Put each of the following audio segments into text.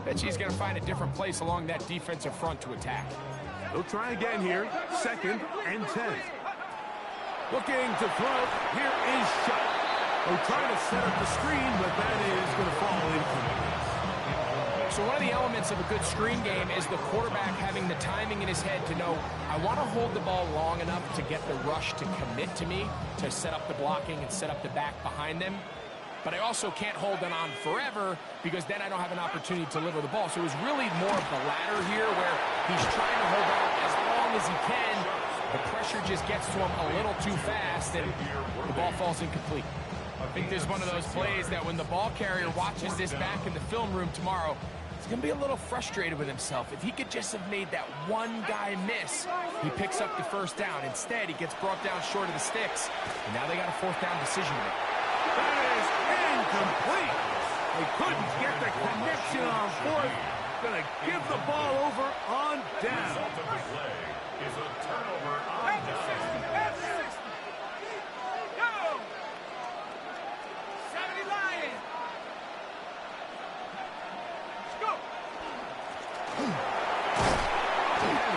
Bet she's going to find a different place along that defensive front to attack. They'll try again here. 2nd and 10. Looking to throw. Here is shot. They're trying to set up the screen, but that is going to fall incomplete. So one of the elements of a good screen game is the quarterback having the timing in his head to know, I want to hold the ball long enough to get the rush to commit to me, to set up the blocking and set up the back behind them. But I also can't hold them on forever because then I don't have an opportunity to deliver the ball. So it was really more of the latter here where he's trying to hold on as long as he can. The pressure just gets to him a little too fast and the ball falls incomplete. I think this is one of those plays that when the ball carrier watches this back in the film room tomorrow, he's going to be a little frustrated with himself. If he could just have made that one guy miss, he picks up the first down. Instead, he gets brought down short of the sticks. And now they got a 4th down decision to make. That is incomplete. They couldn't get the connection on 4th. Going to give the ball over on down. The result of the play is a turnover on down.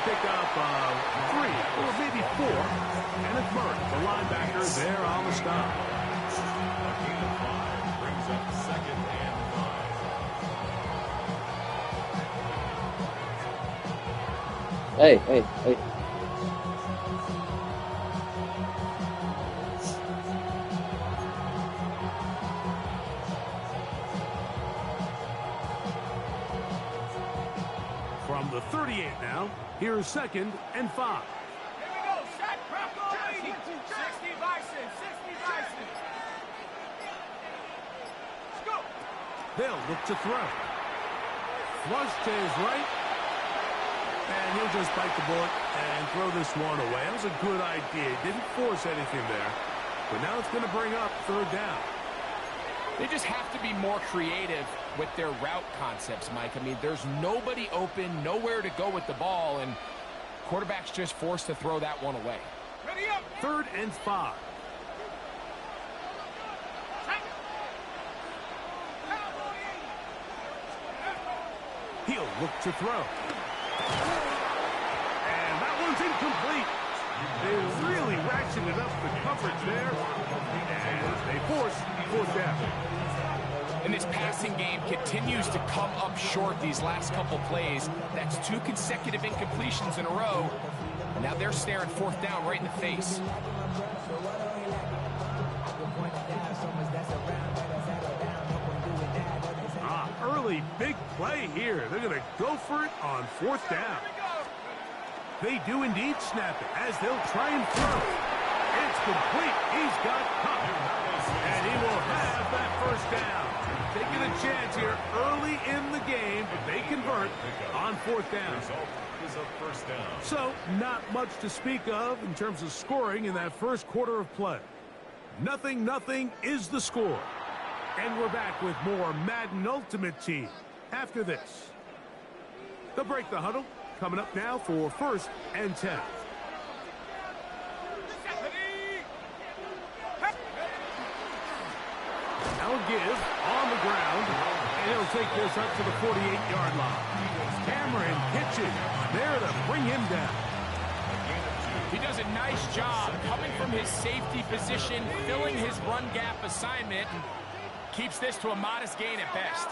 Pick up 3 or maybe 4. Kenneth Murray, the linebacker, there on the stop. A gain of 5 brings up 2nd and 5. Hey. From the 38 now, here's 2nd and 5. Here we go. Shot clock on 60 Bison. 60 Bison. Let's go. They'll look to throw. Flush to his right. And he'll just bite the bullet and throw this one away. That was a good idea. Didn't force anything there. But now it's going to bring up 3rd down. They just have to be more creative with their route concepts, Mike. I mean, there's nobody open, nowhere to go with the ball, and quarterback's just forced to throw that one away. Ready up. 3rd and 5. He'll look to throw. And that one's incomplete. They really ratcheted up the coverage there. And they force 4th down. And this passing game continues to come up short these last couple plays. That's 2 consecutive incompletions in a row. And now they're staring 4th down right in the face. Early big play here. They're going to go for it on 4th down. They do indeed snap it as they'll try and throw. It's complete. He's got covered. And he will have that 1st down. Taking a chance here early in the game, but they convert on 4th down. Is a 1st down. So, not much to speak of in terms of scoring in that first quarter of play. 0-0 is the score. And we're back with more Madden Ultimate Team after this. They'll break the huddle. Coming up now for 1st and 10. Now a give on the ground, and he'll take this up to the 48-yard line. Cameron Kitchen there to bring him down. He does a nice job coming from his safety position, filling his run gap assignment, and keeps this to a modest gain at best.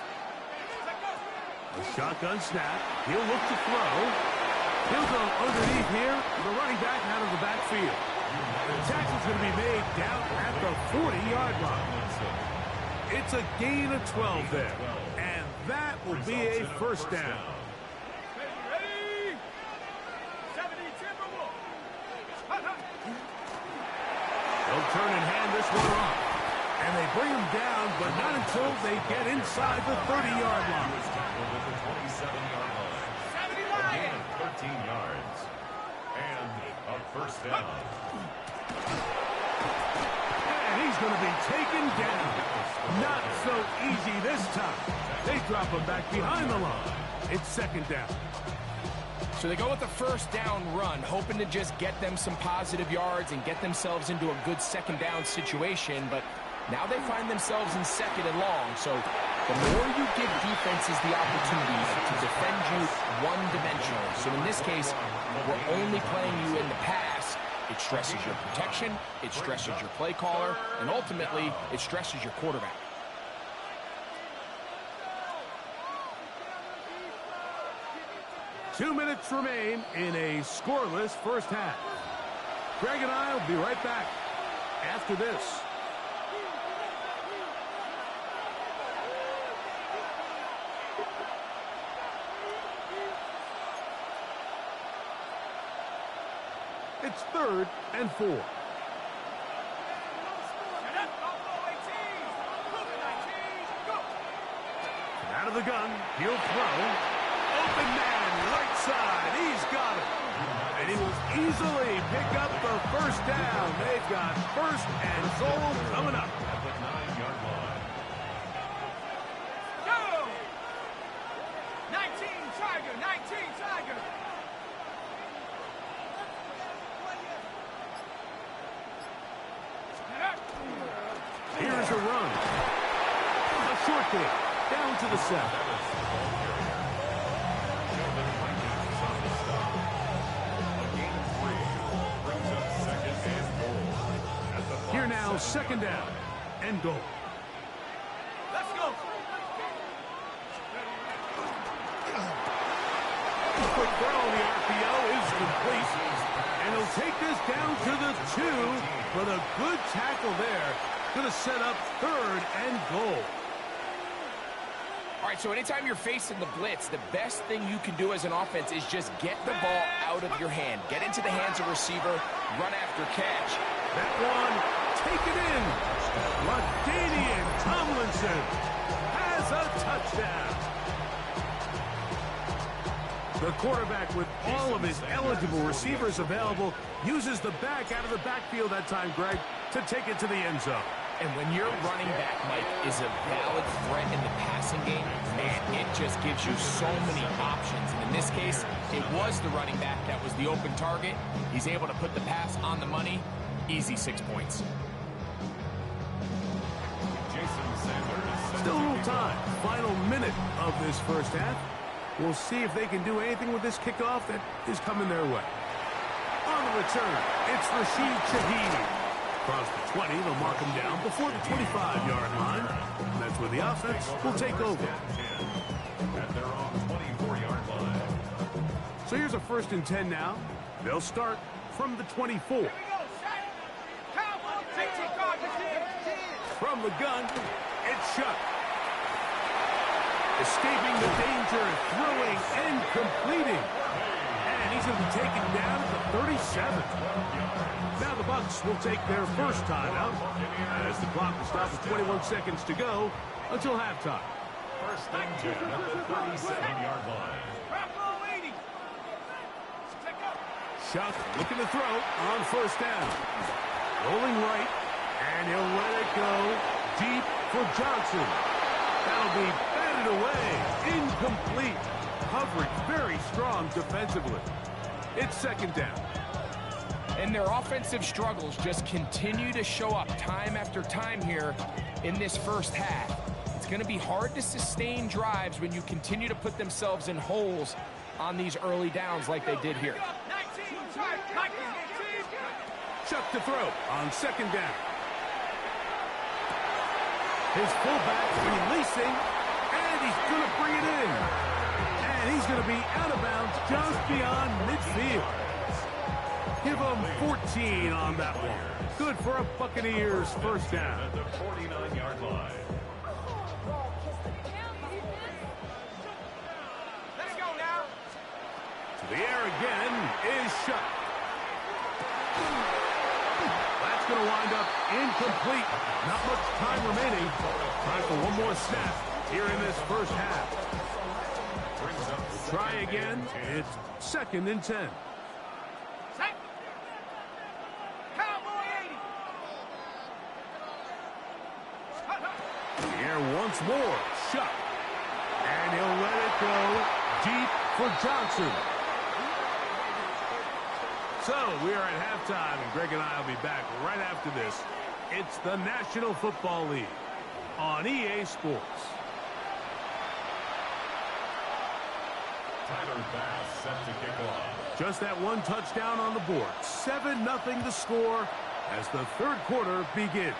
A shotgun snap. He'll look to throw. He'll go underneath here. The running back out of the backfield. The tackle's going to be made down at the 40-yard line. It's a gain of 12 there. And that will be a 1st down. Ready? 70 Timberwolves. They'll turn and hand this one off. And they bring him down, but not until they get inside the 30-yard line. Tackled at the 27-yard line. 70 A gain of 13 yards. And a 1st down. And he's going to be taken down. Not so easy this time. They drop him back behind the line. It's 2nd down. So they go with the 1st down run, hoping to just get them some positive yards and get themselves into a good 2nd down situation, but now they find themselves in 2nd and long. So the more you give defenses the opportunity So in this case, we're only playing you in the pass. It stresses your protection, it stresses your play caller, and ultimately, it stresses your quarterback. Two minutes remain in a scoreless first half. Greg and I will be right back after this. It's 3rd and 4. Set up, go. And out of the gun, he'll throw. Open man, right side. He's got it. And he will easily pick up the first down. They've got 1st and goal coming up. At the 9-yard line. Go! 19 Tiger, 19 Tiger. Here's a run. A short kick. Down to the 7. Here now, 2nd down and goal. Let's go. Quick throw on the RPO is complete. And he'll take this down to the 2. But a good tackle there. Going to set up 3rd and goal. All right, so anytime you're facing the blitz, the best thing you can do as an offense is just get the ball out of your hand. Get into the hands of receiver, run after catch. That one, take it in. LaDainian Tomlinson has a touchdown. The quarterback, with all of his eligible receivers available, uses the back out of the backfield that time, Greg, to take it to the end zone. And when your running back, Mike, is a valid threat in the passing game, man, it just gives you so many options. And in this case, it was the running back that was the open target. He's able to put the pass on the money. Easy 6 points. Still a little time. Final minute of this first half. We'll see if they can do anything with this kickoff that is coming their way. On the return, it's Rashid Shaheed. Across the 20, they'll mark him down before the 25-yard line. And that's where the offense will take over. At their own 24-yard line. So here's a 1st and 10 now. They'll start from the 24. Here we go, set. Cowboy, 18 guard, From the gun, it's shut. Escaping the danger, throwing and completing. And he's going to be taken down at the 37. Now the Bucs will take their first timeout as the clock will stop with 21 seconds to go until halftime. 1st and 10 at the 37-yard line. Bravo 80. Check up. Shuck looking to throw on 1st down. Rolling right, and he'll let it go deep for Johnson. That'll be batted away. Incomplete. Coverage very strong defensively. It's 2nd down. And their offensive struggles just continue to show up time after time here in this first half. It's going to be hard to sustain drives when you continue to put themselves in holes on these early downs like they did here. 19 Tiger, 19. Chuck to throw on 2nd down. His fullback releasing, and he's going to bring it in. And he's going to be out of bounds just beyond midfield. Give him 14 on that one. Good for a Buccaneers 1st down. At the 49-yard line. Let's go now. To the air again is shut. That's going to wind up incomplete. Not much time remaining. Time for one more snap here in this first half. Try again. It's 2nd and 10. Set. Cowboy 80. The air once more. Shut. And he'll let it go deep for Johnson. So we are at halftime, and Greg and I will be back right after this. It's the National Football League on EA Sports. Set to kick off. Just that one touchdown on the board. 7-0 the score as the third quarter begins.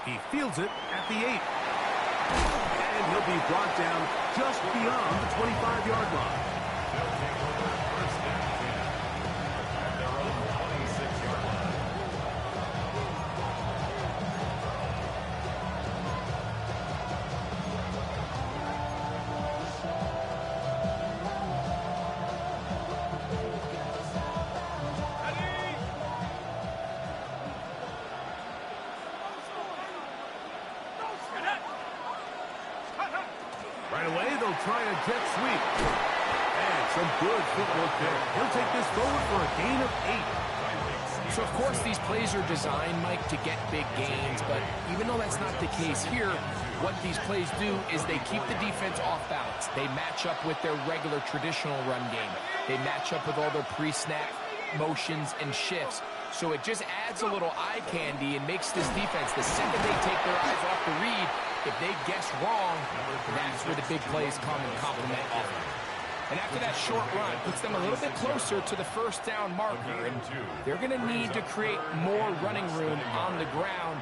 He fields it at the 8. And he'll be brought down just beyond the 25-yard line. They'll take over first and 10 at their own 26-yard line. Right away, they'll try a jet sweep. And some good footwork there. He'll take this forward for a gain of 8. So, of course, these plays are designed, Mike, to get big gains, but even though that's not the case here, what these plays do is they keep the defense off balance. They match up with their regular traditional run game. They match up with all their pre-snap motions and shifts. So it just adds a little eye candy and makes this defense, the second they take their eyes off the read, if they guess wrong, that's where the big plays come and complement offense. And after that short run, puts them a little bit closer to the first down marker. And they're going to need to create more running room on the ground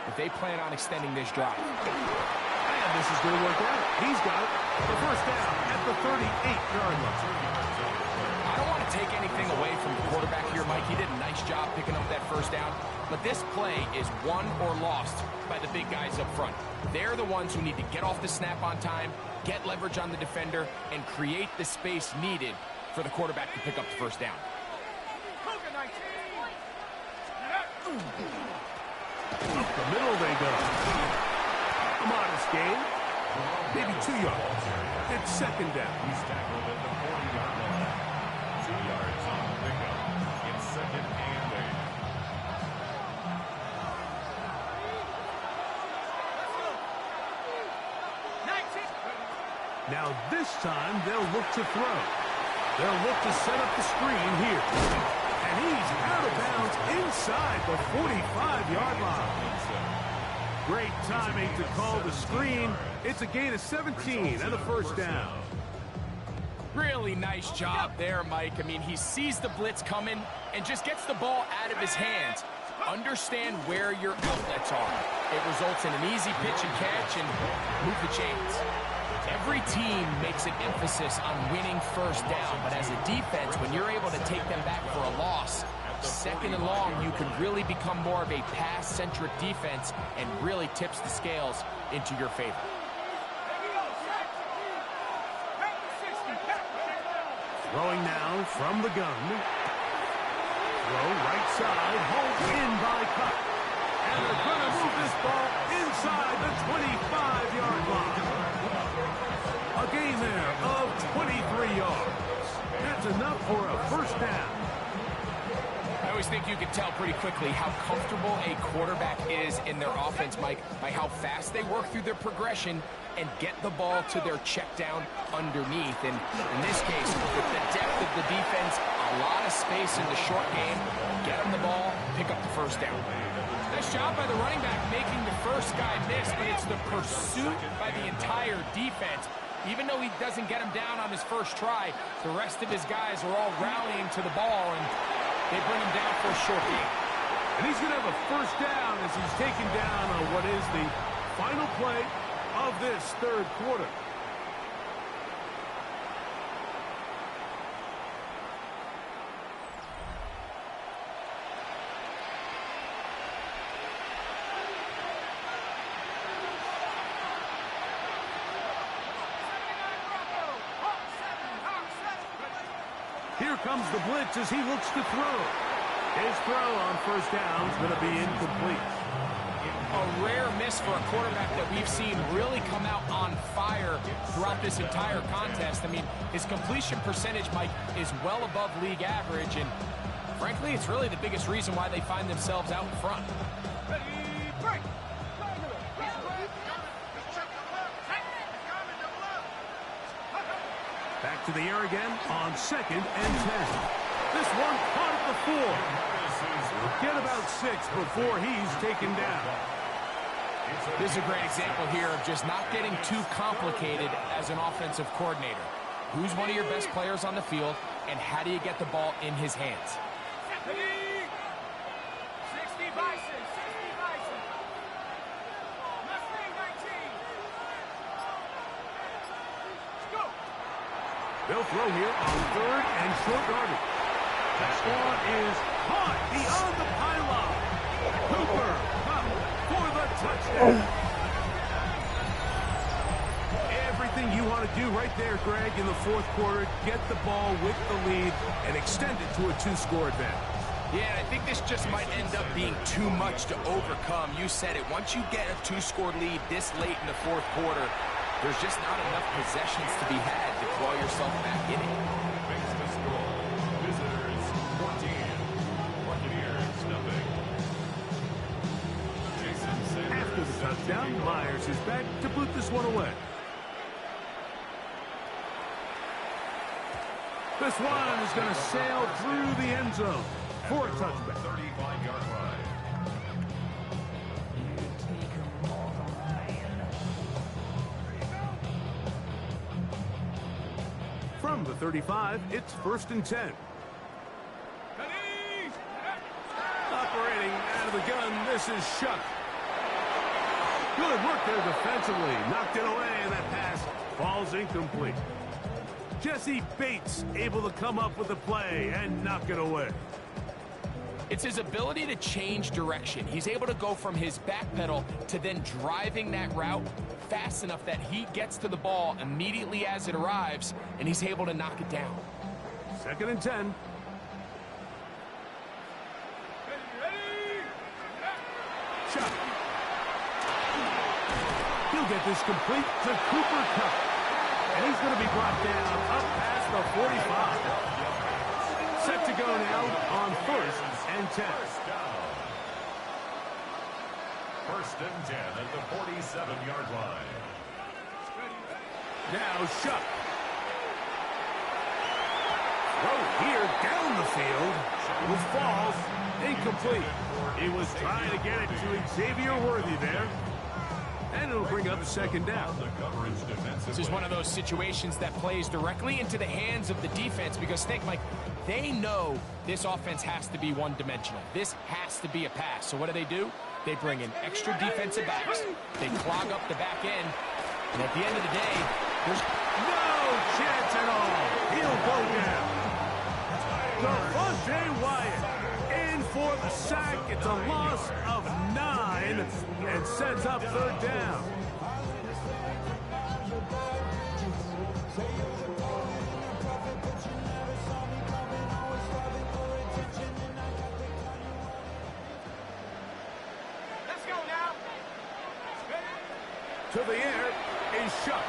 if they plan on extending this drive. And this is going to work out. He's got it. The first down at the 38-yard line. I don't want to take anything away from the quarterback here, Mike. He did a nice job picking up that first down. But this play is won or lost by the big guys up front. They're the ones who need to get off the snap on time, get leverage on the defender, and create the space needed for the quarterback to pick up the first down. Up the middle they go. A modest gain. Maybe 2 yards. It's second down. He's tackled at the 40-yard line. 2 yards on the pickup. It's second and 8. Now this time they'll look to throw. They'll look to set up the screen here. And he's out of bounds inside the 45-yard line. Great timing to call the screen. It's a gain of 17 and a first down. Really nice job there, Mike. I mean, he sees the blitz coming and just gets the ball out of his hands. Understand where your outlets are. It results in an easy pitch and catch and move the chains. Every team makes an emphasis on winning first down, but as a defense, when you're able to take them back for a loss, second and long, you can really become more of a pass-centric defense and really tips the scales into your favor. Throwing now from the gun. Throw right side, hold in by Cup. And they're going to move this ball inside the 25-yard line. A gain there of 23 yards. That's enough for a first down. I always think you can tell pretty quickly how comfortable a quarterback is in their offense, Mike, by how fast they work through their progression and get the ball to their check down underneath. And in this case, with the depth of the defense, a lot of space in the short game, get them the ball, pick up the first down. Nice job by the running back making the first guy miss, but it's the pursuit by the entire defense. Even though he doesn't get him down on his first try, the rest of his guys are all rallying to the ball, and they bring him down for a short gain. And he's going to have a first down as he's taken down on what is the final play of this third quarter. Here comes the blitz as he looks to throw. His throw on first down is going to be incomplete. A rare miss for a quarterback that we've seen really come out on fire throughout this entire contest. I mean, his completion percentage, Mike, is well above league average, and frankly, it's really the biggest reason why they find themselves out in front. Back to the air again on second and 10. This one caught at the 4. He'll get about 6 before he's taken down. This is a great example here of just not getting too complicated as an offensive coordinator. Who's one of your best players on the field, and how do you get the ball in his hands? 60 Bison, 60 Bison. Mustang 19. Go. They'll throw here on third and short yardage. That ball is caught beyond the pylon. Cooper Kupp for the touchdown. Everything you want to do right there, Greg, in the fourth quarter, get the ball with the lead and extend it to a 2-score advantage. Yeah, I think this just might end up being too much to overcome. You said it. Once you get a 2-score lead this late in the fourth quarter, there's just not enough possessions to be had to claw yourself back in it. Makes the score. Visitors 14. Buccaneers nothing. Jason Sanders. After the touchdown, Myers is back to boot this one away. This one is going to sail through the end zone for a touchback. 35-yard line. From the 35, it's 1st and 10. Operating out of the gun, this is Shuck. Good work there defensively. Knocked it away, and that pass falls incomplete. Jesse Bates able to come up with the play and knock it away. It's his ability to change direction. He's able to go from his back pedal to then driving that route fast enough that he gets to the ball immediately as it arrives, and he's able to knock it down. 2nd and 10. Chuck. He'll get this complete to Cooper Kupp. And he's going to be brought down up past the 45. Set to go now on 1st and 10. First and 10 at the 47-yard line. Now Shuck. Throw here down the field. Which falls incomplete. He was trying to get it to Xavier Worthy there. And it'll bring up 2nd down. This is one of those situations that plays directly into the hands of the defense because think, Mike, they know this offense has to be one-dimensional. This has to be a pass. So what do? They bring in extra defensive backs. They clog up the back end. And at the end of the day, there's no chance at all. He'll go down. Devontae Wyatt in for the sack. It's a loss of 9 and sets up 3rd down. Let's go now. To the air is Shuck.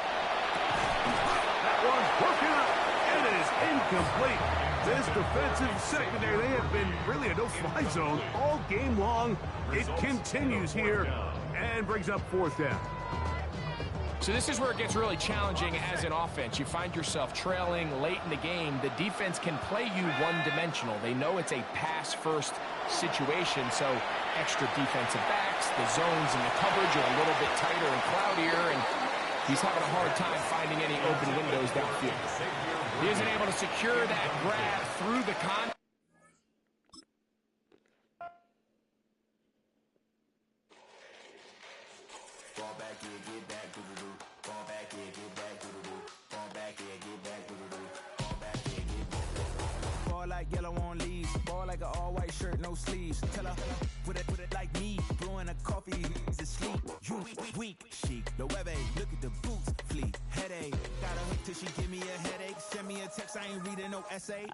That one's working up, and it is incomplete. This defensive secondary, they have been really a no-fly zone all game long. It continues here and brings up 4th down. So this is where it gets really challenging as an offense. You find yourself trailing late in the game. The defense can play you one-dimensional. They know it's a pass-first situation, so extra defensive backs, the zones and the coverage are a little bit tighter and cloudier, and he's having a hard time finding any open windows downfield. He isn't able to secure that grab through the contact. Fall back here, get back, doo-doo-doo. Fall back here, get back, doo-doo-doo. Fall back here, get back, doo-doo-doo. Fall back here, get back. Ball like yellow on leaves. Ball like an all-white shirt, no sleeves. Tell her, put it like me. Blowing a coffee, he's asleep. You weak, chic. The web look at the boots, fleet. Headache. Got a hook till she give me a headache. Send me a text, I ain't reading no essay.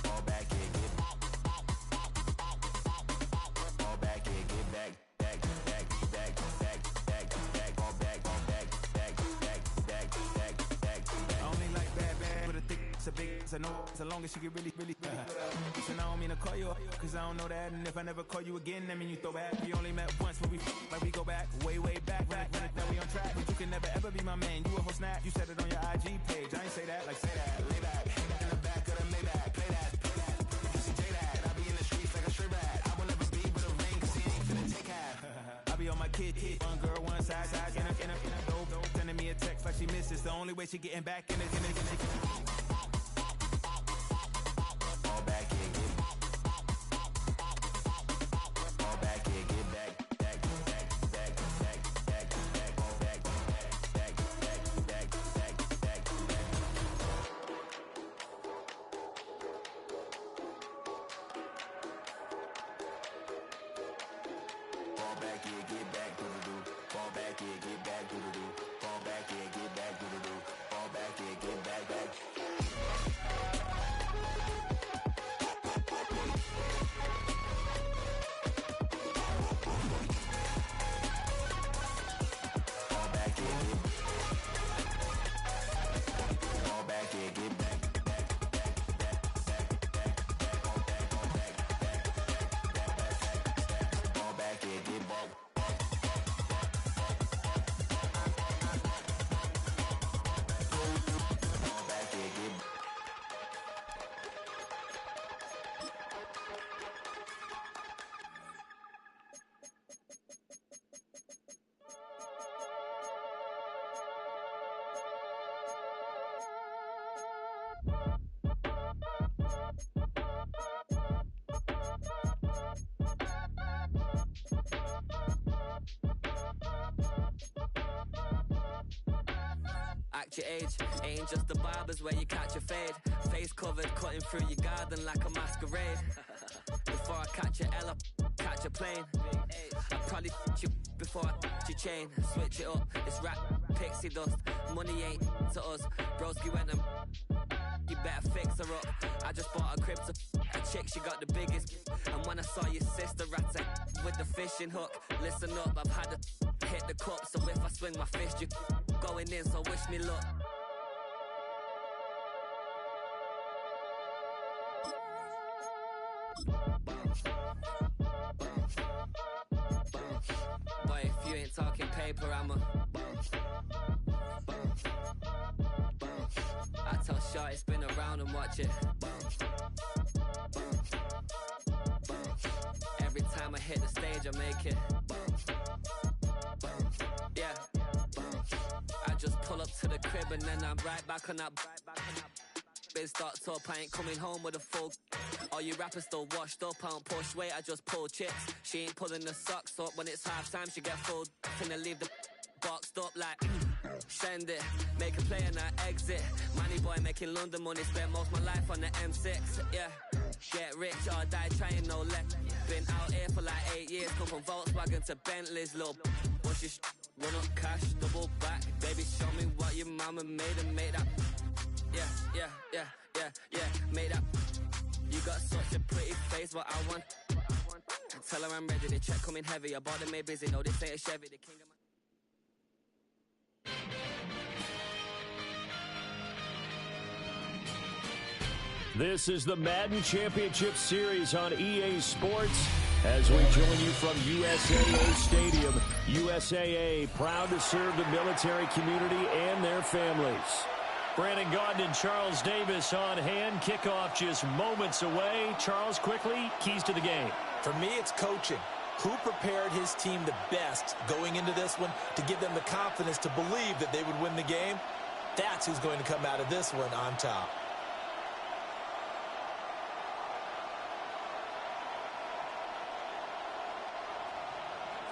Fall back here, get back. Fall back here, get back. Back, back, back, back, back, back. Fall back, back, back, back, back, back, back. I only like bad, but a thick, it's a big, it's a no, so long as she get really. So now I don't mean to call you up, cause I don't know that. And if I never call you again, that mean you throw back. We only met once, but we like we go back, way back. Now we on track, but you can never ever be my man. You a whole snap, you said it on your IG page. I ain't say that, like say that, lay back. In the back of the Maybach, play that. You see J that, I be in the streets like a stray rat. I will never be with a ring, cause he ain't finna take half. I be on my kid, one girl, one side, in a dope, sending me a text like but she misses. The only way she getting back in it. Fall back here, get fall back here, get back, back, back, back, back, back, back, fall back, back, back, back, back, back, back. Fall back here, get back to the do. Fall back here, get back to the do. Fall back here, get back to the do. Fall back here, get back, back. Fall back here, get fall back here, get back, back, back, back, back, back, back, fall back, back, back, back, fall back here, get back. Fall back here, get Act your age, ain't just the barbers where you catch a fade. Face covered, cutting through your garden like a masquerade. Before I catch a L, catch a plane. I probably f*** you before I f*** your chain. Switch it up, it's rap, pixie dust. Money ain't to us. Broski went and you better fix her up. I just bought a crib to a chick, she got the biggest. And when I saw your sister rat with the fishing hook, listen up, I've had to hit the cup. So if I swing my fist, you going in, so wish me luck. Boy, if you ain't talking paper, I'm a I tell Shorty spin around and watch it. Every time I hit the stage, I make it. Yeah. I just pull up to the crib and then I'm right back on that. Biz starts up, I ain't coming home with a full. All you rappers still washed up, I don't push weight, I just pull chips. She ain't pulling the socks up, when it's half time she get full. Finna leave the boxed up like send it, make a play and I exit. Money boy making London money, spent most of my life on the M6. Yeah, get rich or die trying, no left. Been out here for like 8 years, come from Volkswagen to Bentley's, little push your run up cash, double back. Baby, show me what your mama made and made that. Yeah, made that. You got such a pretty face, but I want. Tell her I'm ready, the check coming heavy. I bought them made busy, no this ain't a Chevy, the king of my. This is the Madden Championship Series on EA Sports as we join you from USAA Stadium. USAA, proud to serve the military community and their families. Brandon Gaudin and Charles Davis on hand. Kickoff just moments away. Charles, quickly, keys to the game. For me, it's coaching. Who prepared his team the best going into this one to give them the confidence to believe that they would win the game? That's who's going to come out of this one on top.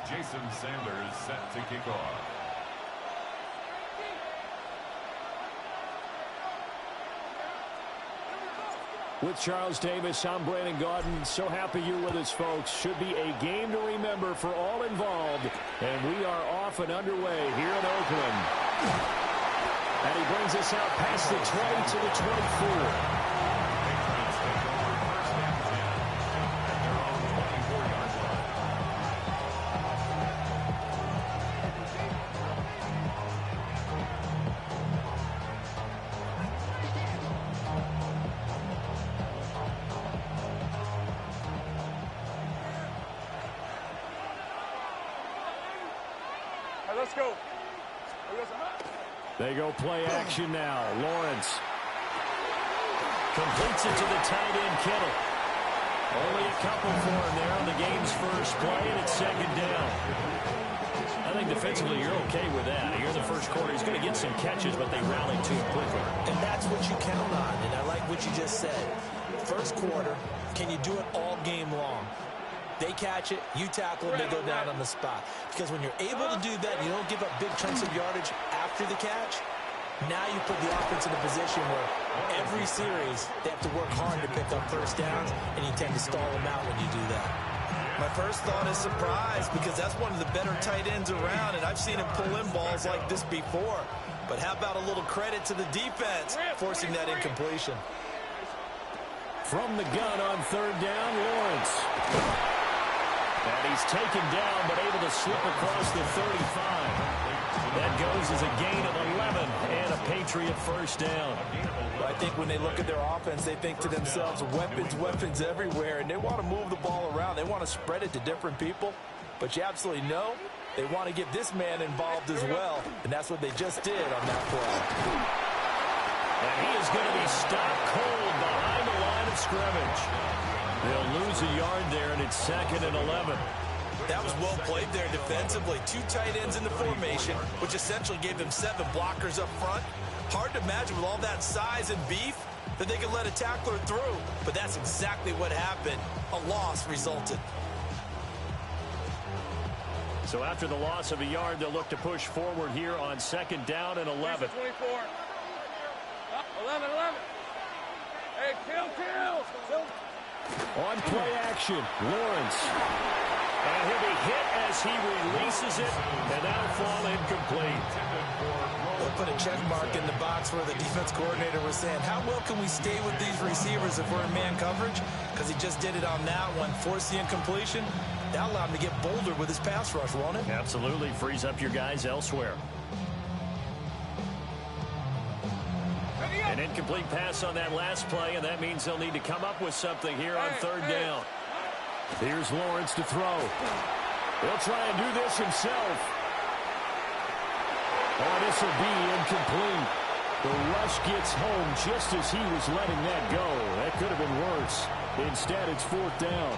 Jason Sanders set to kick off. With Charles Davis, I'm Brandon Gaudin. So happy you're with us, folks. Should be a game to remember for all involved. And we are off and underway here in Oakland. And he brings us out past the 20 to the 24. Let's go. They go play action now. Lawrence. Completes it to the tight end, Kittle. Only a couple for him there on the game's first play, and it's second down. Now think defensively you're okay with that. Here in the first quarter, he's going to get some catches, but they rallied to him quickly. And that's what you count on, and I like what you just said. First quarter, can you do it all game long? They catch it, you tackle it, they go down on the spot. Because when you're able to do that, you don't give up big chunks of yardage after the catch, now you put the offense in a position where every series they have to work hard to pick up first downs, and you tend to stall them out when you do that. My first thought is surprise, because that's one of the better tight ends around, and I've seen him pull in balls like this before. But how about a little credit to the defense forcing that incompletion? From the gun on third down, Lawrence. And he's taken down, but able to slip across the 35. That goes as a gain of 11 and a Patriot first down. I think when they look at their offense, they think to themselves, weapons, weapons everywhere, and they want to move the ball around. They want to spread it to different people, but you absolutely know they want to get this man involved as well, and that's what they just did on that play. And he is going to be stopped cold behind the line of scrimmage. They'll lose a yard there, and it's 2nd and 11. That was well played there defensively. 2 tight ends in the formation, which essentially gave them 7 blockers up front. Hard to imagine with all that size and beef that they could let a tackler through. But that's exactly what happened. A loss resulted. So after the loss of a yard, they'll look to push forward here on 2nd down and 11. 24. 11. Hey, kill. On play action, Lawrence. And he'll be hit as he releases it, and that'll fall incomplete. They'll put a check mark in the box where the defense coordinator was saying, how well can we stay with these receivers if we're in man coverage? Because he just did it on that one, forced the incompletion. That allowed him to get bolder with his pass rush, won't it? Absolutely, frees up your guys elsewhere. An incomplete pass on that last play, and that means they'll need to come up with something here on 3rd down. Here's Lawrence to throw. He'll try and do this himself. Oh, this will be incomplete. The rush gets home just as he was letting that go. That could have been worse. Instead, it's 4th down.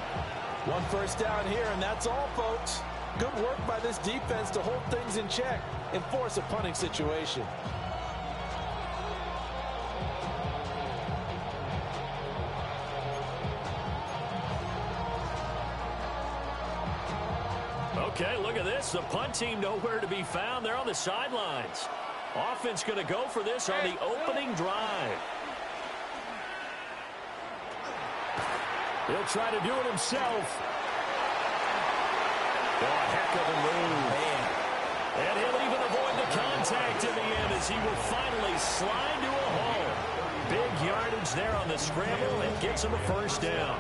1 first down here, and that's all, folks. Good work by this defense to hold things in check and force a punting situation. Okay, look at this. The punt team nowhere to be found. They're on the sidelines. Offense going to go for this on the opening drive. He'll try to do it himself. Oh, heck of a move. Man. And he'll even avoid the contact in the end as he will finally slide to a hole. Big yardage there on the scramble and gets him a first down.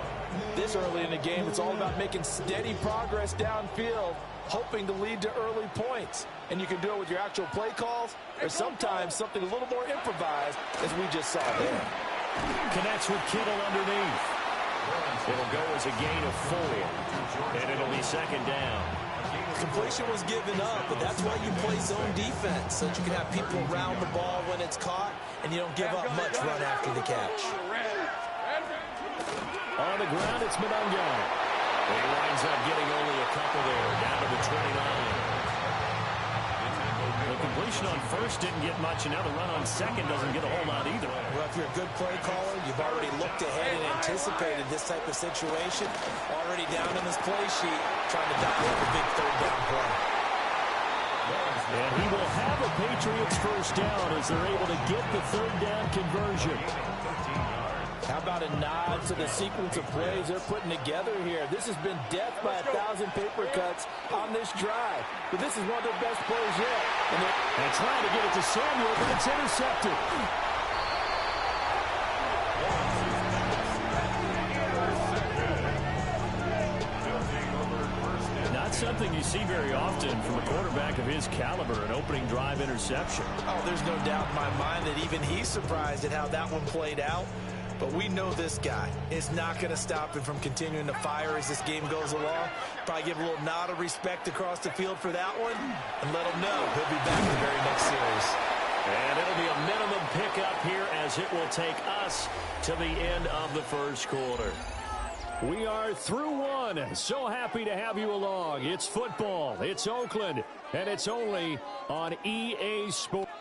This early in the game, it's all about making steady progress downfield, hoping to lead to early points. And you can do it with your actual play calls or sometimes something a little more improvised, as we just saw there. Connects with Kittle underneath. It'll go as a gain of 4, and it'll be 2nd down. Completion was given up, but that's why you play zone defense, so that you can have people around the ball when it's caught, and you don't give up much run after the catch. On the ground, it's Madden. He winds up getting only a couple there, down to the 29. The completion on 1st didn't get much, and now the run on 2nd doesn't get a whole lot either. Well, if you're a good play caller, you've already looked ahead and anticipated this type of situation. Already down in his play sheet, trying to dial up a big 3rd down play. And he will have a Patriots first down as they're able to get the 3rd down conversion. How about a nod to the sequence of plays they're putting together here? This has been death by 1,000 paper cuts on this drive. But this is one of their best plays yet. And they're trying to get it to Samuel, but it's intercepted. Not something you see very often from a quarterback of his caliber, an opening drive interception. Oh, there's no doubt in my mind that even he's surprised at how that one played out. But we know this guy is not going to stop him from continuing to fire as this game goes along. Probably give a little nod of respect across the field for that one and let him know he'll be back in the very next series. And it'll be a minimum pickup here as it will take us to the end of the first quarter. We are through one. So happy to have you along. It's football. It's Oakland. And it's only on EA Sports.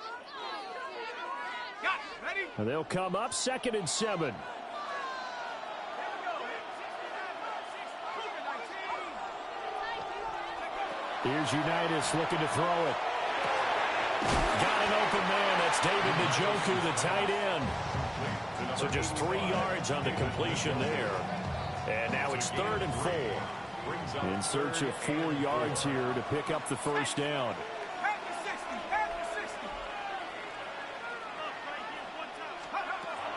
And they'll come up 2nd and 7. Here's Unitas looking to throw it. Got an open man. That's David Njoku, the tight end. So just 3 yards on the completion there. And now it's 3rd and 4. In search of 4 yards here to pick up the first down.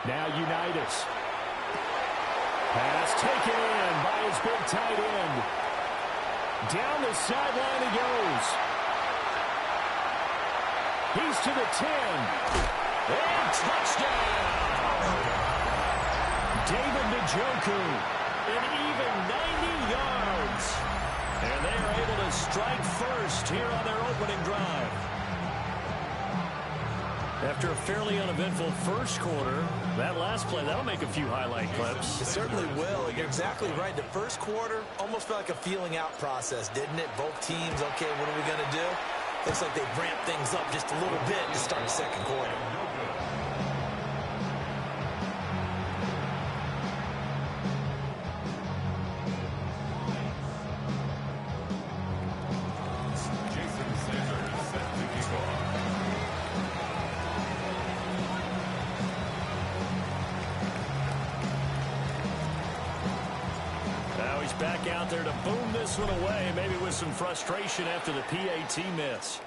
Now Unitas. Pass taken in by his big tight end. Down the sideline he goes. He's to the 10. And touchdown! David Njoku, an even 90 yards. And they are able to strike first here on their opening drive. After a fairly uneventful first quarter, that last play, that'll make a few highlight clips. It certainly will. You're exactly right. The first quarter almost felt like a feeling out process, didn't it? Both teams, okay, what are we going to do? Looks like they ramped things up just a little bit to start the second quarter. Back out there to boom this one away, maybe with some frustration after the PAT miss.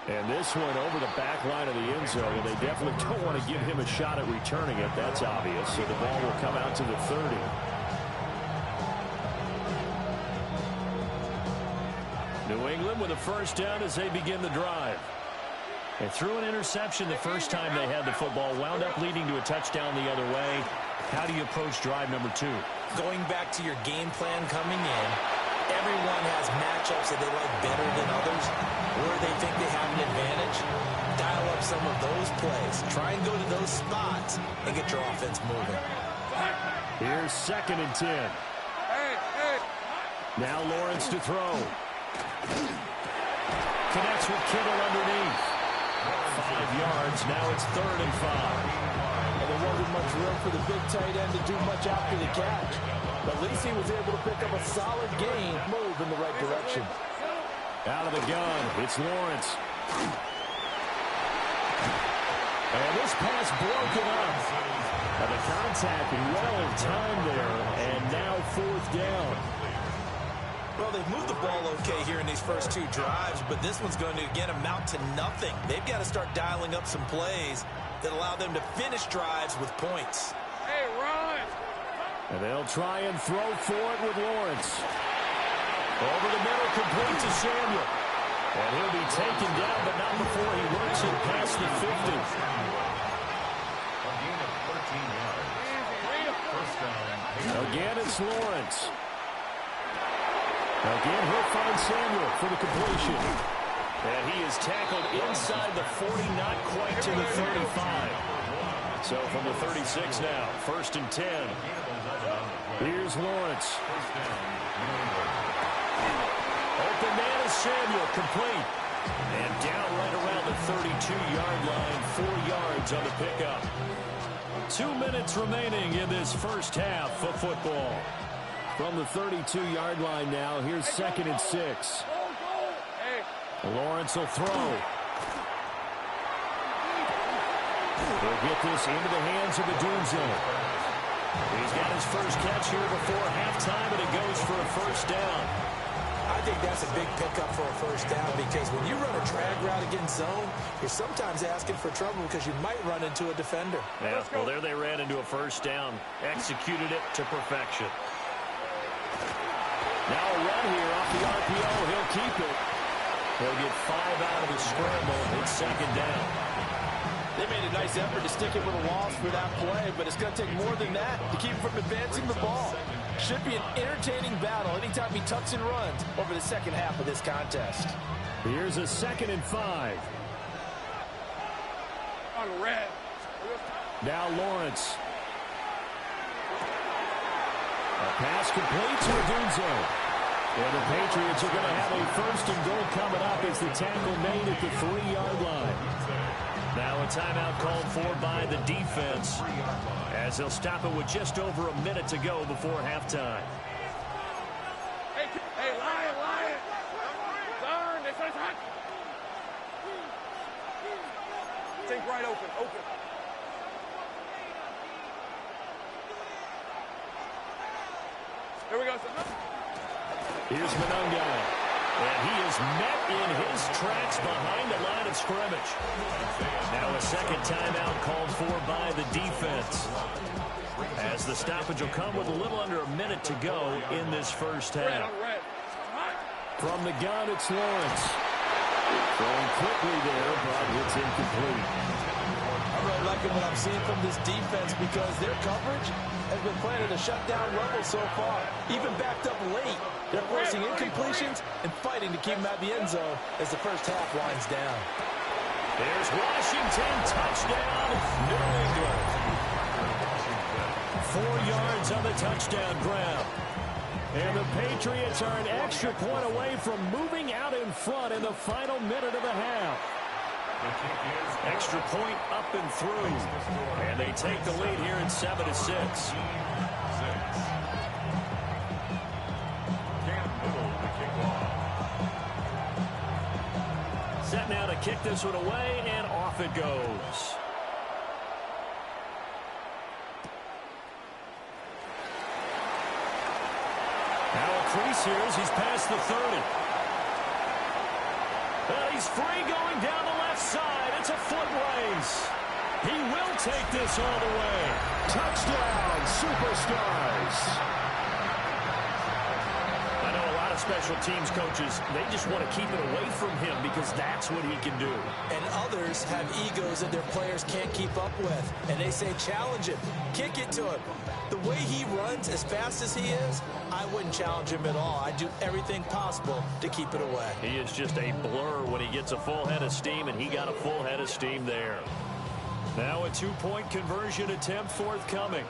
And this one over the back line of the end zone, and they definitely don't want to give him a shot at returning it. That's obvious. So the ball will come out to the 30. New England with a first down as they begin the drive. They threw an interception the first time they had the football, wound up leading to a touchdown the other way. How do you approach drive number 2? Going back to your game plan coming in, everyone has matchups that they like better than others, where they think they have an advantage. Dial up some of those plays. Try and go to those spots and get your offense moving. Here's 2nd and 10. Now Lawrence to throw. Connects with Kittle underneath. 5 yards. Now it's 3rd and 5. There wasn't much room for the big tight end to do much after the catch. But at least he was able to pick up a solid gain, move in the right direction. Out of the gun, it's Lawrence. And this pass broken up. And the contact well timed there, and now 4th down. Well, they've moved the ball okay here in these first 2 drives, but this one's going to, again, amount to nothing. They've got to start dialing up some plays that allow them to finish drives with points. Hey, run! And they'll try and throw for it with Lawrence. Over the middle, complete to Samuel. And he'll be taken down, but not before he works it past the 50. A gain of 13 yards. First down. Again, it's Lawrence. Again, he'll find Samuel for the completion. And he is tackled inside the 40, not quite to the 35. So from the 36 now, 1st and 10. Here's Lawrence. Open man is Samuel, complete. And down right around the 32-yard line, 4 yards on the pickup. 2 minutes remaining in this first half of football. From the 32-yard line now, here's 2nd and 6. Lawrence will throw. He'll get this into the hands of the Doom Zone. He's got his first catch here before halftime, and it goes for a first down. I think that's a big pickup for a first down because when you run a drag route against zone, you're sometimes asking for trouble because you might run into a defender. Yeah, well, there they ran into a first down. Executed it to perfection. Now a run here off the RPO. He'll keep it. He'll get 5 out of the scramble. It's 2nd down. They made a nice effort to stick it with a loss for that play, but it's going to take more than that to keep him from advancing the ball. Should be an entertaining battle anytime he tucks and runs over the second half of this contest. Here's a 2nd and 5. On the red. Now Lawrence. A pass complete to Odunze. And the Patriots are going to have a first and goal coming up as the tackle made at the 3-yard line. Now a timeout called for by the defense as they'll stop it with just over a minute to go before halftime. Hey, Lion! Darn, this is hot! Think right open. Here we go. Here's Monunga. And he is met in his tracks behind the line of scrimmage. Now a second timeout called for by the defense. As the stoppage will come with a little under a minute to go in this first half. From the gun, it's Lawrence. Throwing quickly there, but it's incomplete. I'm really liking what I'm seeing from this defense because their coverage has been playing at a shutdown level so far. Even backed up late, they're forcing incompletions and fighting to keep them at the end zone as the first half winds down. There's Washington, touchdown, New England. 4 yards on the touchdown ground. And the Patriots are an extra point away from moving out in front in the final minute of the half. Extra point up and through. And they take the lead here at 7-6. Set now to kick this one away, and off it goes. Now a crease here as he's past the 30. And he's free going down the left side. It's a foot race. He will take this all the way. Touchdown, Superstars. I know a lot of special teams coaches, they just want to keep it away from him because that's what he can do. And others have egos that their players can't keep up with. And they say, challenge him, kick it to him. The way he runs as fast as he is, I wouldn't challenge him at all. I'd do everything possible to keep it away. He is just a blur when he gets a full head of steam, and he got a full head of steam there. Now a 2-point conversion attempt forthcoming.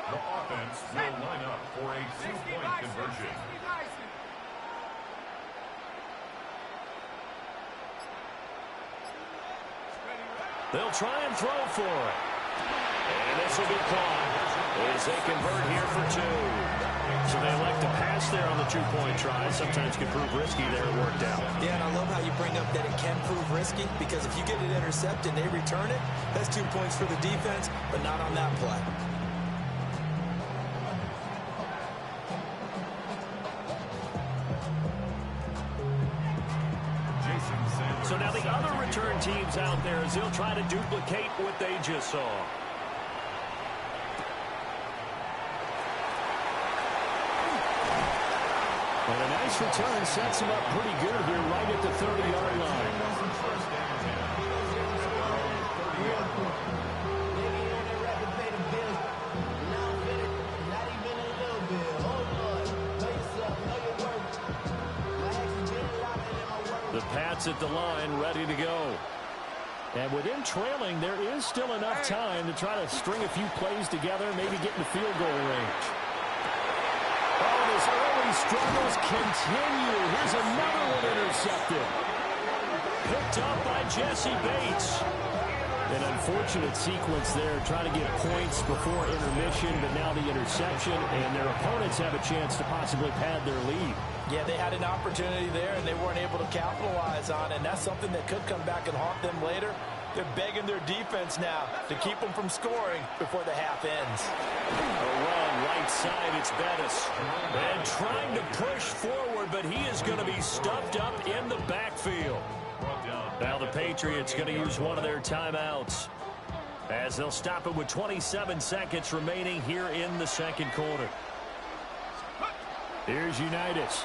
The offense will line up for a 2-point conversion. They'll try and throw for it. And this will be caught as they convert here for 2. So they elect to pass there on the 2-point try. Sometimes can prove risky there. It worked out. Yeah, and I love how you bring up that it can prove risky because if you get it intercepted and they return it, that's 2 points for the defense, but not on that play. So now the other return teams out there as they'll try to duplicate what they just saw. And a nice return sets him up pretty good here right at the 30-yard line. The Pats at the line, ready to go. And with him trailing, there is still enough time to try to string a few plays together, maybe get in the field goal range. Oh, his early struggles continue. Here's another one intercepted. Picked up by Jesse Bates. An unfortunate sequence there, trying to get points before intermission, but now the interception, and their opponents have a chance to possibly pad their lead. Yeah, they had an opportunity there, and they weren't able to capitalize on it, and that's something that could come back and haunt them later. They're begging their defense now to keep them from scoring before the half ends. A run right side, it's Bettis. And trying to push forward, but he is going to be stuffed up in the backfield. Now the Patriots going to use one of their timeouts as they'll stop it with 27 seconds remaining here in the second quarter. Here's Unitas.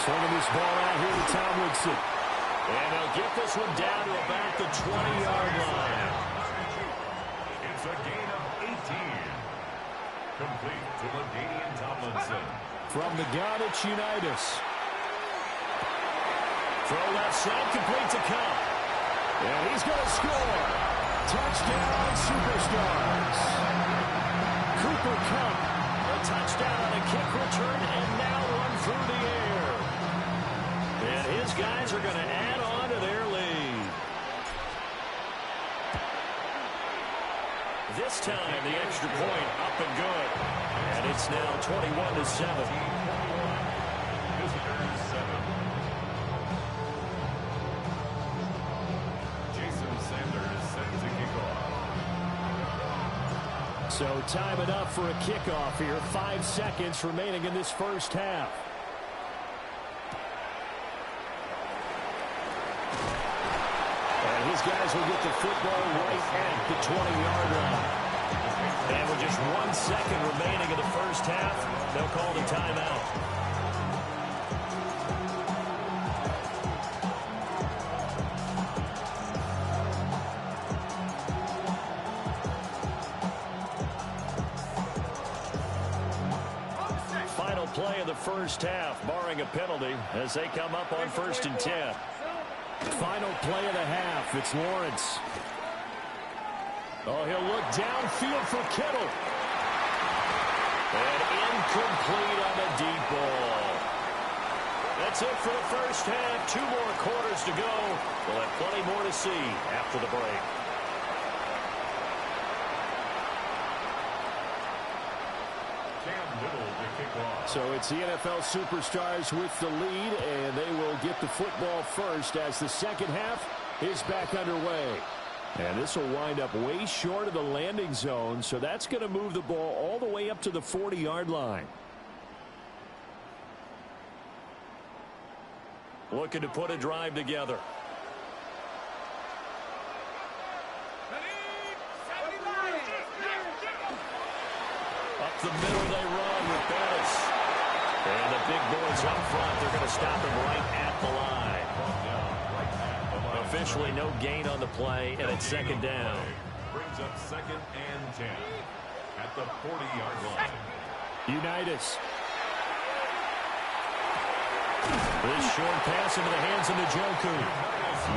Swinging this ball out here to Tomlinson. And they'll get this one down to about the 20-yard line. It's a gain of 18. Complete to LaDainian Tomlinson. From the gun, it's Unitas. Throw left side, complete to Cup. And he's going to score. Touchdown, Superstars. Cooper Kupp. A touchdown on a kick return, and now one through the air. And his guys are going to add on to their lead. This time, the extra point up and good. And it's now 21-7. So time enough for a kickoff here. 5 seconds remaining in this first half. And his guys will get the football right at the 20-yard line. And with just 1 second remaining in the first half, they'll call the timeout. Play of the first half, barring a penalty, as they come up on 1st and 10. Final play of the half. It's Lawrence. Oh, he'll look downfield for Kittle. And incomplete on the deep ball. That's it for the first half. 2 more quarters to go. We'll have plenty more to see after the break. So it's the NFL superstars with the lead, and they will get the football first as the second half is back underway. And this will wind up way short of the landing zone, so that's going to move the ball all the way up to the 40-yard line. Looking to put a drive together. Up the middle they run with Bettis. And the big boys up front, they're going to stop him right at the line. Officially no gain on the play, and it's second down. Brings up 2nd and 10 at the 40-yard line. Unitas. This short pass into the hands of Njoku.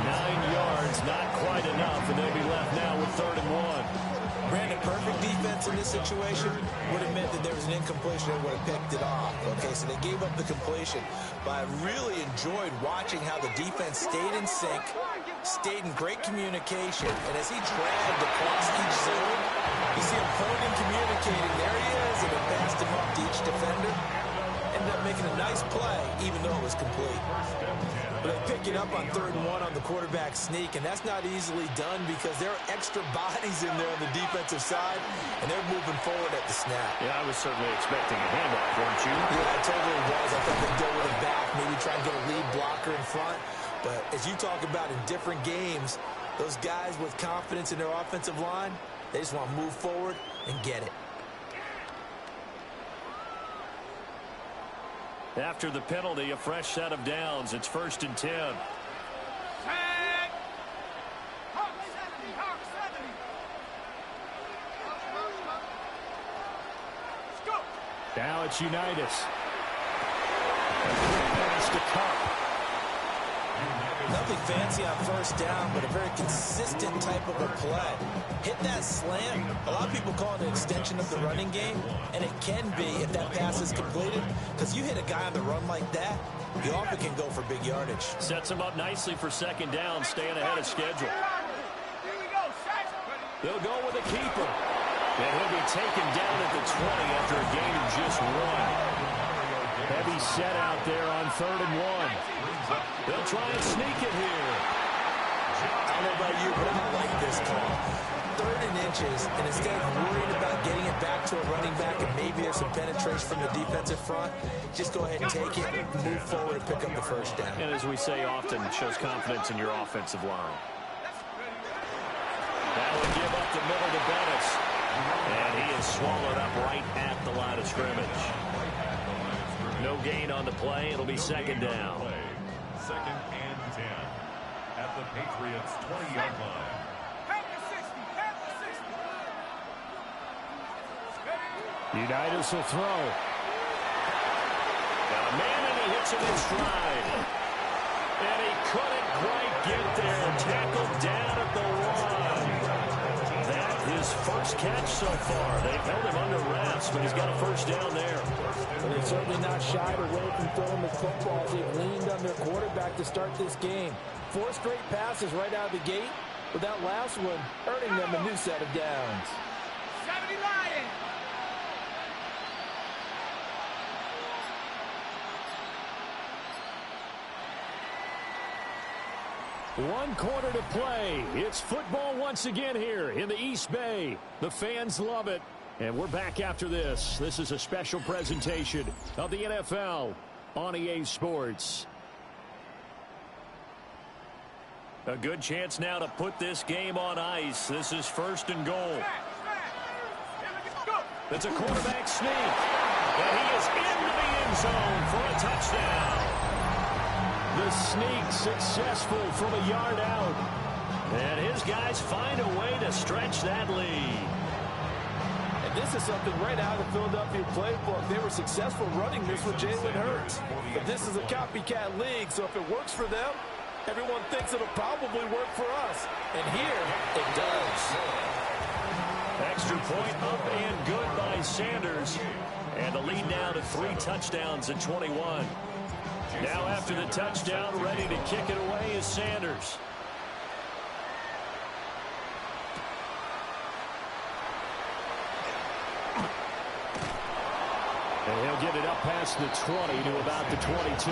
9 yards, not quite enough, and they'll be left now with 3rd and 1. Brandon, perfect defense in this situation would have meant that there was an incompletion and would have picked it off. Okay, so they gave up the completion. But I really enjoyed watching how the defense stayed in sync, stayed in great communication, and as he dragged across each zone, you see him pointing, communicating. There he is, and it passed him up to each defender. Ended up making a nice play, even though it was complete. But they pick it up on 3rd and 1 on the quarterback sneak, and that's not easily done because there are extra bodies in there on the defensive side, and they're moving forward at the snap. Yeah, I was certainly expecting a handoff, weren't you? Yeah, I totally was. I thought they'd go with it back, maybe try and get a lead blocker in front. But as you talk about in different games, those guys with confidence in their offensive line, they just want to move forward and get it. After the penalty, a fresh set of downs. It's 1st and 10. Now it's Unitas. Pass to Kupp. Nothing fancy on 1st down, but a very consistent type of a play. Hit that slant. A lot of people call it an extension of the running game, and it can be if that pass is completed, because you hit a guy on the run like that, you often can go for big yardage. Sets him up nicely for 2nd down, staying ahead of schedule. They'll go with a keeper. And he'll be taken down at the 20 after a gain of just 1. Heavy set out there on 3rd and 1. They'll try and sneak it here. I don't know about you, but I like this call. 3rd and inches, and instead of worrying about getting it back to a running back and maybe there's some penetration from the defensive front, just go ahead and take it, move forward, and pick up the 1st down. And as we say often, it shows confidence in your offensive line. That would give up the middle to Bettis. And he is swallowed up right at the line of scrimmage. No gain on the play. It'll be 2nd down. 2nd and 10 at the Patriots' 20-yard line. Unitas will throw. Got a man, and he hits him in stride. And he couldn't quite get there. Tackled down at the 1. That his first catch so far. They've held him under wraps, but he's got a first down there. Well, they've certainly not shied away from throwing the football. They've leaned on their quarterback to start this game. 4 straight passes right out of the gate, with that last one earning them a new set of downs. 70 Lions. One quarter to play. It's football once again here in the East Bay. The fans love it. And we're back after this. This is a special presentation of the NFL on EA Sports. A good chance now to put this game on ice. This is 1st and goal. It's a quarterback sneak. And he is into the end zone for a touchdown. The sneak successful from a yard out. And his guys find a way to stretch that lead. And this is something right out of the Philadelphia playbook. They were successful running this with Jalen Hurts. But this is a copycat league, so if it works for them, everyone thinks it'll probably work for us. And here, it does. Extra point up and good by Sanders. And the lead now to 3 touchdowns at 21. Now after the touchdown, ready to kick it away is Sanders. And he'll get it up past the 20 to about the 22.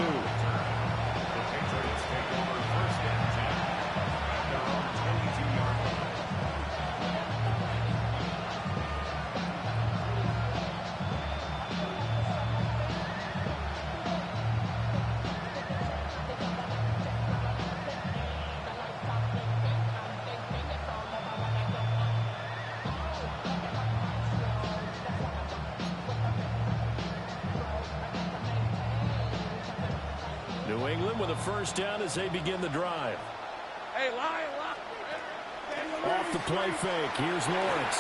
New England with a first down as they begin the drive. Hey, Lion, Off the play fake. Here's Lawrence.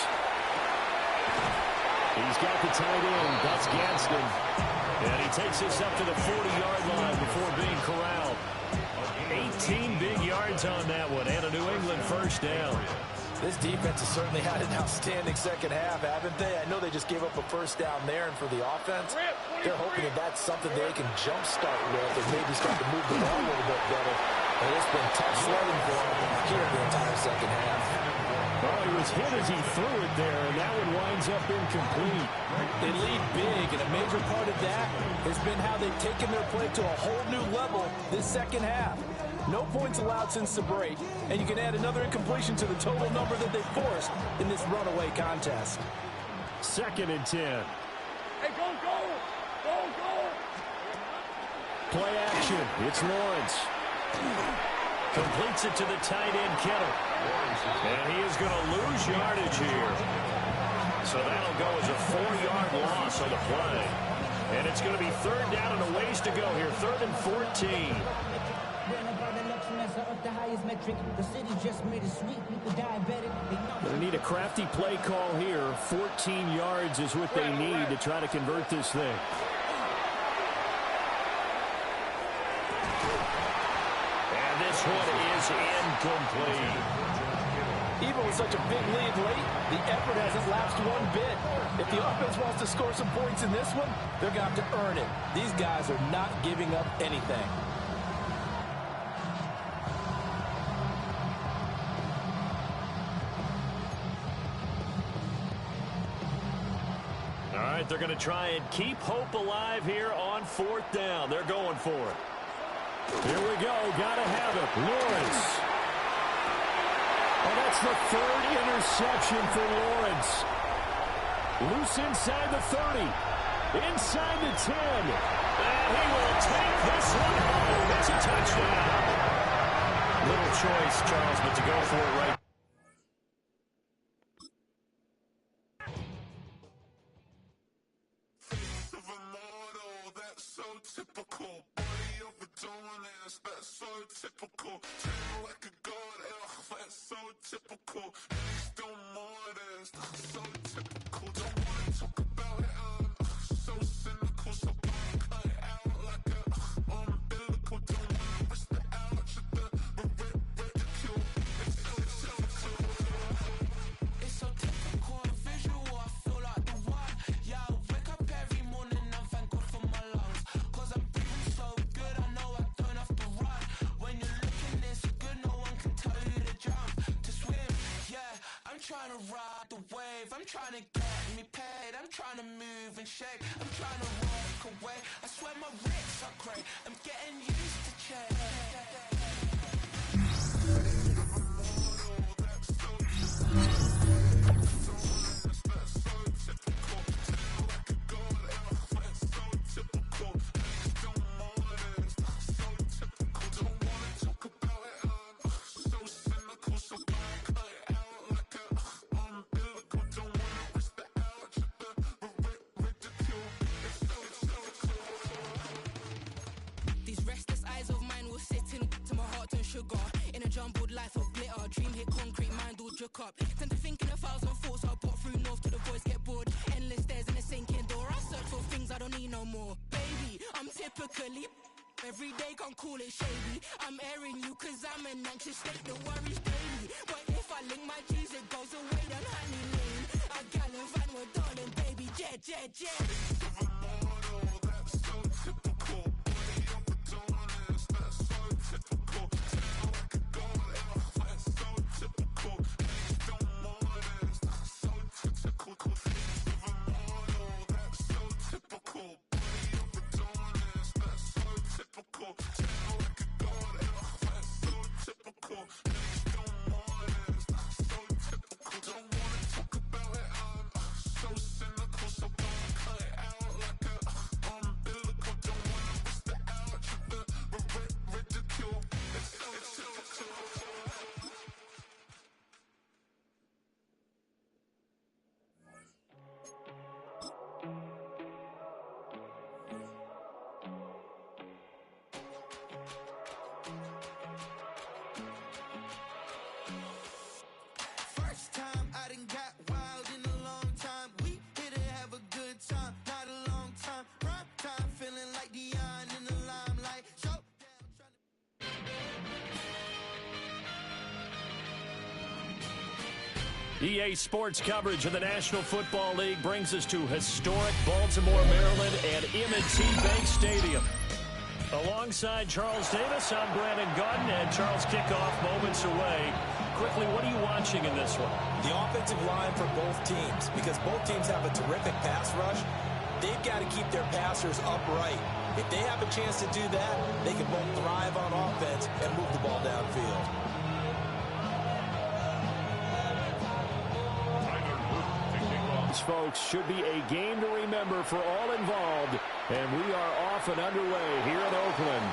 He's got the tight end. That's Gadsden. And he takes this up to the 40-yard line before being corralled. 18 big yards on that one and a New England first down. This defense has certainly had an outstanding second half, haven't they? I know they just gave up a first down there, and for the offense, they're hoping that that's something they can jumpstart with and maybe start to move the ball a little bit better. And it's been tough sledding for them here the entire second half. Oh, he was hit as he threw it there, and that one winds up incomplete. They lead big, and a major part of that has been how they've taken their play to a whole new level this second half. No points allowed since the break, and you can add another incompletion to the total number that they forced in this runaway contest. 2nd and 10. Hey, go, go! Go, go! Play action. It's Lawrence. Completes it to the tight end, Kittle. And he is going to lose yardage here. So that'll go as a 4-yard loss on the play. And it's going to be 3rd down and a ways to go here. 3rd and 14. They need a crafty play call here. 14 yards is what they need to try to convert this thing. And this one is incomplete. Even with such a big lead late, the effort hasn't lapsed one bit. If the offense wants to score some points in this one, they're going to have to earn it. These guys are not giving up anything. All right, they're going to try and keep hope alive here on 4th down. They're going for it. Here we go. Got to have it. Lawrence. Oh, that's the 3rd interception for Lawrence. Loose inside the 30. Inside the 10. And he will take this one home. It's a touchdown. Little choice, Charles, but to go for it right. Typical, body overdoing this, that's so typical. Treat like a god, that's so typical. Still more this, so typical. Don't wanna talk about it, so cynical. So cut it out like a umbilical. Don't wanna risk the ouch of the ridicule. It's so typical. It's so typical. trying to ride the wave, I'm trying to get me paid, I'm trying to move and shake, I'm trying to walk away, I swear my wrists are cray, I'm getting used to change. These restless eyes of mine will sit in to my heart and sugar. In a jumbled life of glitter, dream hit concrete, mind all jerk up. Tend to think in 1,000 thoughts, I'll pop through north till the boys get bored. Endless stairs in a sinking door, I search for things I don't need no more. Baby, I'm typically every day can't call it shady. I'm airing you cause I'm an anxious state, the worries daily. But if I link my G's, it goes away down honey lane. I gallivant with darling, baby, jet, jet, jet. That's so typical. That's so typical. Tell like a god, that's so typical. Please don't mind this. That's so typical. That's so typical. Body up and doing this. That's so typical. Tell like a god, that's so typical. Please don't mind this. That's so typical. Don't wanna talk about it. I'm so cynical, so don't cut it out like a umbilical. Don't wanna miss the ouch of the ridicule. It's so typical. First time I done got wild in a long time. We didn't have a good time, not a long time. Prime time, feeling like Dion in the limelight. Showdown, EA Sports coverage of the National Football League brings us to historic Baltimore, Maryland and M&T Bank Stadium. Alongside Charles Davis, I'm Brandon Gaudin, and Charles kickoff moments away. Quickly, what are you watching in this one? The offensive line for both teams, because both teams have a terrific pass rush. They've got to keep their passers upright. If they have a chance to do that, they can both thrive on offense and move the ball downfield. This, folks, should be a game to remember for all involved, and we are off and underway here in Oakland.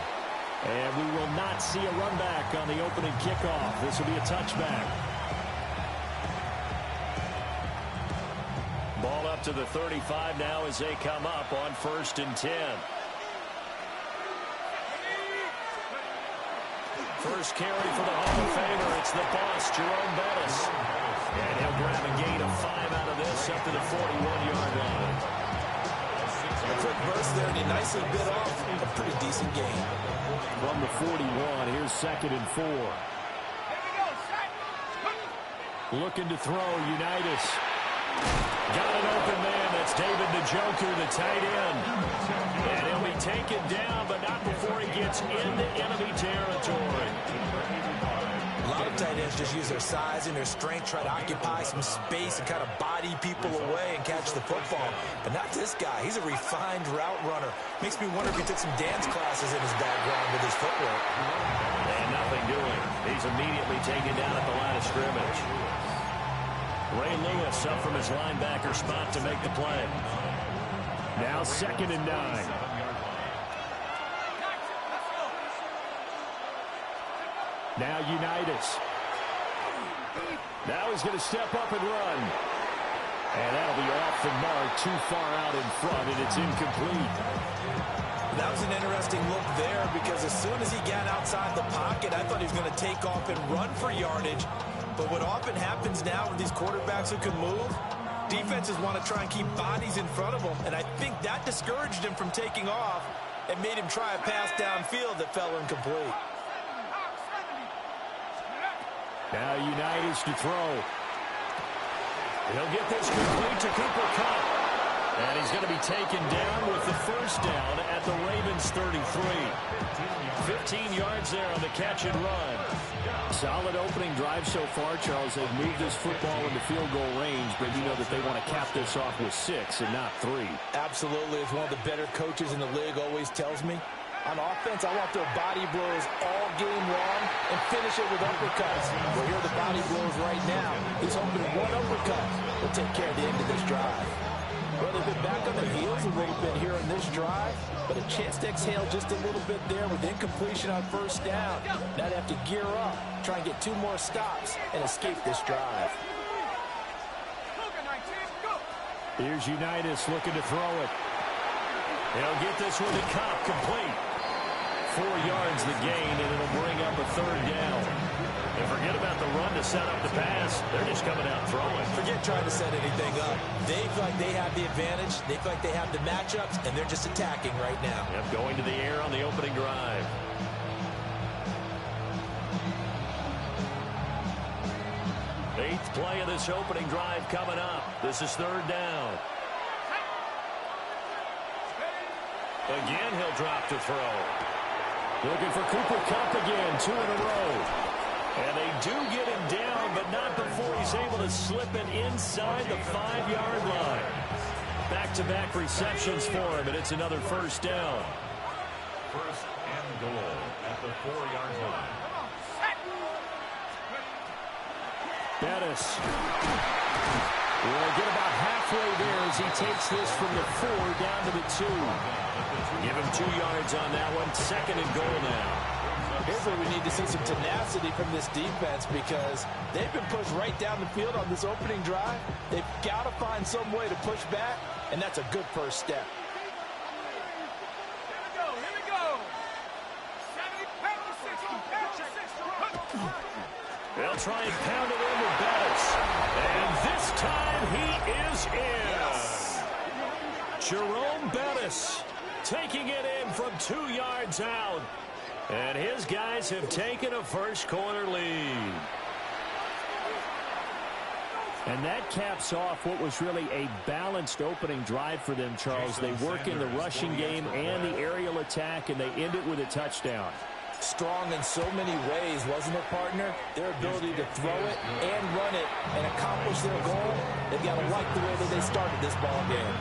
And we will not see a run back on the opening kickoff. This will be a touchback. Ball up to the 35 now as they come up on 1st and 10. First carry for the Hall of Famer. It's the boss, Jerome Bettis. And he'll grab a gain of 5 out of this up to the 41-yard line. A quick burst there, and he nicely bit off a pretty decent gain. From the 41, here's 2nd and 4. Looking to throw, Unitas. Got an open man. That's David Njoku, the tight end. And he'll be taken down, but not before he gets into enemy territory. A lot of tight ends just use their size and their strength, try to occupy some space and kind of body people away and catch the football. But not this guy. He's a refined route runner. Makes me wonder if he took some dance classes in his background with his footwork. And nothing doing. He's immediately taken down at the line of scrimmage. Ray Lewis up from his linebacker spot to make the play. Now 2nd and 9. Now Unitas. Now he's going to step up and run. And that'll be off the mark, too far out in front, and it's incomplete. That was an interesting look there because as soon as he got outside the pocket, I thought he was going to take off and run for yardage. But what often happens now with these quarterbacks who can move, defenses want to try and keep bodies in front of them, and I think that discouraged him from taking off and made him try a pass downfield that fell incomplete. Now Unitas to throw. He'll get this complete to Cooper Kupp. And he's going to be taken down with the first down at the Ravens 33. 15 yards there on the catch and run. Solid opening drive so far, Charles. They've moved this football into field goal range, but you know that they want to cap this off with 6 and not 3. Absolutely. As one of the better coaches in the league always tells me, on offense, I want their body blows all game long and finish it with uppercuts. Well, here are the body blows right now. He's hoping one uppercut will take care of the end of this drive. Well, they've been back on their heels a little bit here on this drive, but a chance to exhale just a little bit there with incompletion on first down. Now they have to gear up, try and get 2 more stops, and escape this drive. Here's Unitas looking to throw it. He'll get this one to Cobb, complete. 4 yards the gain, and it'll bring up a third down. And forget about the run to set up the pass. They're just coming out throwing. Forget trying to set anything up. They feel like they have the advantage. They feel like they have the matchups, and they're just attacking right now. Yep, going to the air on the opening drive. Eighth play of this opening drive coming up. This is third down. Again, he'll drop to throw. Looking for Cooper Kupp again, 2 in a row. And they do get him down, but not before he's able to slip it inside the 5-yard line. Back-to-back receptions for him, and it's another first down. First and goal at the 4-yard line. Bettis will get about halfway there as he takes this from the 4 down to the 2. Give him 2 yards on that one. Second and goal now. Here's where we need to see some tenacity from this defense because they've been pushed right down the field on this opening drive. They've got to find some way to push back, and that's a good first step. Here we go. 70, 60. They'll try and pound it in with Bettis. And this time he is in. Yes. Jerome Bettis taking it in from 2 yards out. And his guys have taken a first-quarter lead. And that caps off what was really a balanced opening drive for them, Charles. They work in the rushing game and the aerial attack, and they end it with a touchdown. Strong in so many ways, wasn't it, partner? Their ability to throw it and run it and accomplish their goal, they've got to like the way that they started this ball game.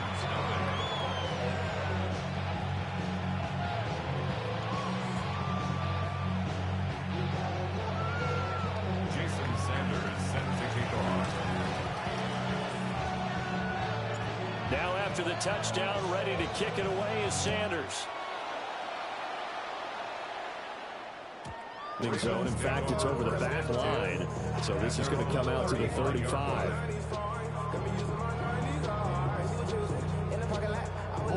Now after the touchdown, ready to kick it away is Sanders. Zone. In fact, it's over the back line. So this is going to come out to the 35.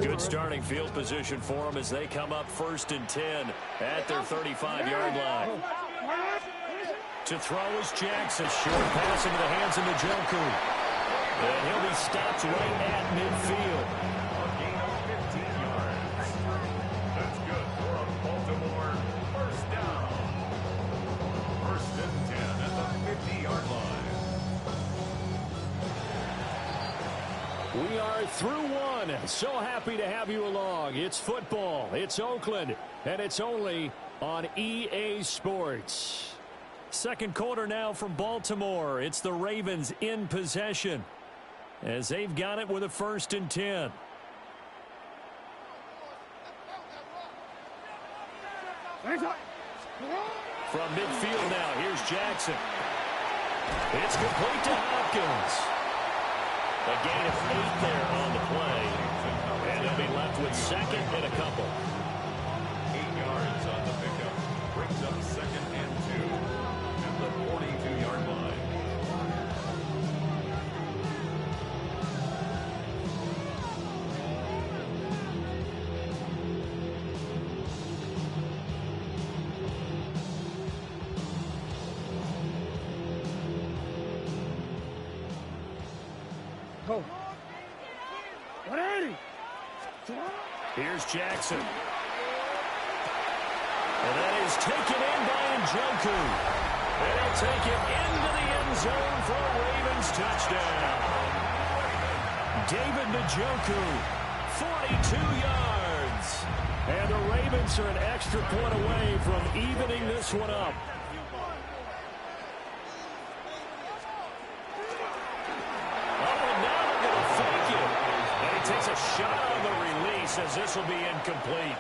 Good starting field position for them as they come up 1st and 10 at their 35-yard line. To throw is Jackson. Short pass into the hands of Njoku. And he'll be stopped right at midfield. A gain of 15 yards. That's good for a Baltimore first down. 1st and 10 at the 50-yard line. We are through one. So happy to have you along. It's football. It's Oakland. And it's only on EA Sports. Second quarter now from Baltimore. It's the Ravens in possession as they've got it with a 1st and 10. From midfield now, here's Jackson. It's complete to Hopkins. A gain of 8 there on the play. And they'll be left with 2nd and a couple. 8 yards on the pickup. Brings up 2nd and 2 at the 42-yard line. Go. 180. Here's Jackson. And that is taken in by Njoku. And he'll take it into the end zone for a Ravens touchdown. David Njoku, 42 yards. And the Ravens are an extra point away from evening this one up. Oh, and now they're going to fake it. And he takes a shot on the release as this will be incomplete.